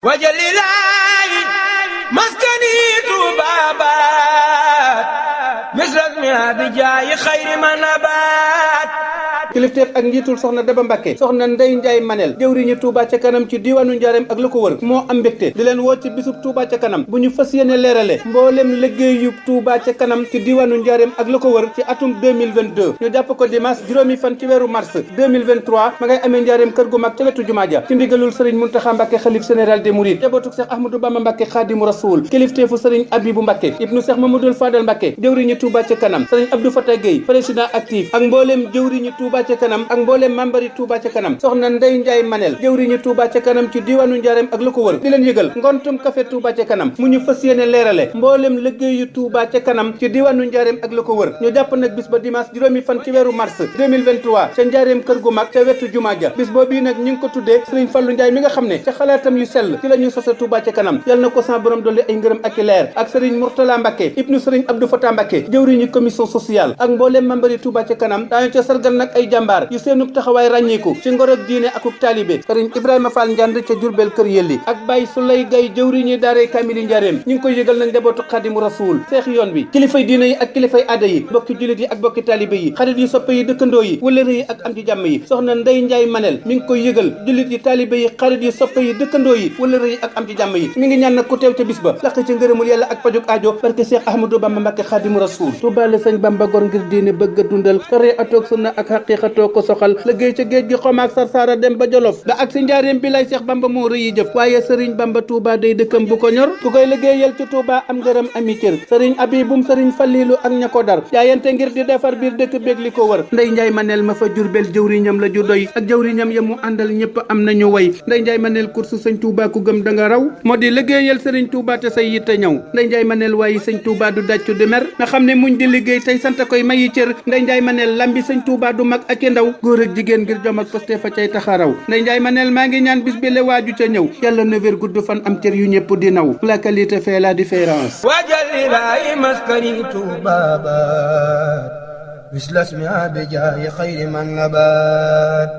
wajalilaayi maskani tuubaabaat misras mi abijaayi xayri manabaat kilifteef ak njiitul soxna Daba Mbacke soxna Ndey Njaay Manel jëwriñu Touba ca kanam ci diiwaanu Njaareem ak lu ko wër moo am mbégte di leen woo ci bisub Touba ca kanam bu ñu fas yéene leerale mboolem liggéeyu Touba ca kanam ci diiwaanu Njaareem ak lu ko wër ci atum 2022 ñu jàpp ko dimanche juróomi fan ci weeru mars 2023 ma ngay amee Njaareem kër gu mag ca wetu jumaa ja ci ndigalul Serigne Mountakha Mbacke xalif général des mourides jabootuk Cheikh Ahmadou Bamba Mbacke Khadimu Rasoul kilifteefu Serigne Abibou Mbacke ibnu Cheikh Mamadou Fadal Mbacke jëwriñu Touba ca kanam Serigne Abdou Fatah Gueye président actif ak mboolem jëwriñu Touba ca kanam ak mboolem membari Touba ca kanam soxna Ndey Njaay Manel jëwriñu Touba ca kanam ci diiwaanu Njaareem ak lu ko wër di leen yëgal ngontum café Touba ca kanam mu ñu fas yéene leerale mboolem liggéeyu Touba ca kanam ci diiwaanu Njaareem ak lu ko wër ñu jàpp nag bis ba dimanche juróomi fan ci weeru mars 2023 ca Njaareem kër gu mag ca wetu jumaa ja bis boobu nag ñu ngi ko tuddee Serigne Fallou Ndiaye mi nga xam ne ca xalaatam yu sell ci la ñu sosa Touba ca kanam yal na ko sa borom dolli ay ngërëm ak i leer ak Serigne Mourtala Mbacke ibnu Serigne Abdou Fatah Mbacke jëwriñu commission sociale ak mboolem membari Touba ca kanam daañu ca sargal nag ay jàmbaar yu seenub taxawaay ràññeeku ci ngor ak diine akuk taalibe Serigne Ibrahima Fall Ndiand ca Jurbel kër yelli ak Baye Souley Gaye jëwriñu daare Kamili Njaareem ñu ngi koy yëgal nag njabootu Xaadimu Rasuul seex yoon bi kilifay diine yi ak kilifay aada yi bokki jullit yi ak bokki taalibe yi xarit yi soppe yi dëkkandoo yi wëllëre yi ak am ci jàmm yi soxna Ndey Njaay Manel mi ngi koy yëgal jullit yi taalibe yi xarit yi soppe yi dëkkandoo yi wëllëre yi ak am ci jàmm yi mi ngi ñaan nag ku teew ca bis ba laq ci ngërëmul yàlla ak pajuk aajo barke Cheikh Ahmadou Bamba Mbacke Xaadimu Rasuul Tuubaa la sëñ Bamba gor ngir diine bëgg a dundal sore atoog sunna ak xaqiiqatoo ko soxal liggéey ca géej gi xomaak sarsaara dem ba Jolof ba ak si Njaareem bi lay Cheikh Bamba moo rëyi jëf waaye Serigne Bamba Touba day dëkkam bu ko ñor ku koy liggéeyal ci Touba am ngërëm ami cër Serigne Abibum Serigne Fallilu ak ña ko dar jaayante ngir di defar biir dëkk béeg li ko wër Ndey Njaay Manel ma fa Jurbel jëwriñam la ju doy ak jëwriñam ya mu àndal ñëpp am nañu way Ndey Njaay Manel kursu sëñ Touba ku gëm da nga raw moo di liggéeyal Serigne Touba te say yitte ñëw Ndey Njaay Manel waaye sëñ Touba du dàccu di mer nga xam ne muñ di liggéey tey sant koy mayi cër Ndey Njaay Manel lambi sëñ Touba du mag ak ndaw góor ak jigéen ngir jom ak poste fa cay taxaraw Ndey Njaay Manel maa ngi ñaan bis bi le waaju ca ñëw yàlla na wér gudd fan am cër yu ñëpp di naw la qualité fait la différence wajalilaayi maskani tuubaabaat mislas mi abijaayi xayri man nabaat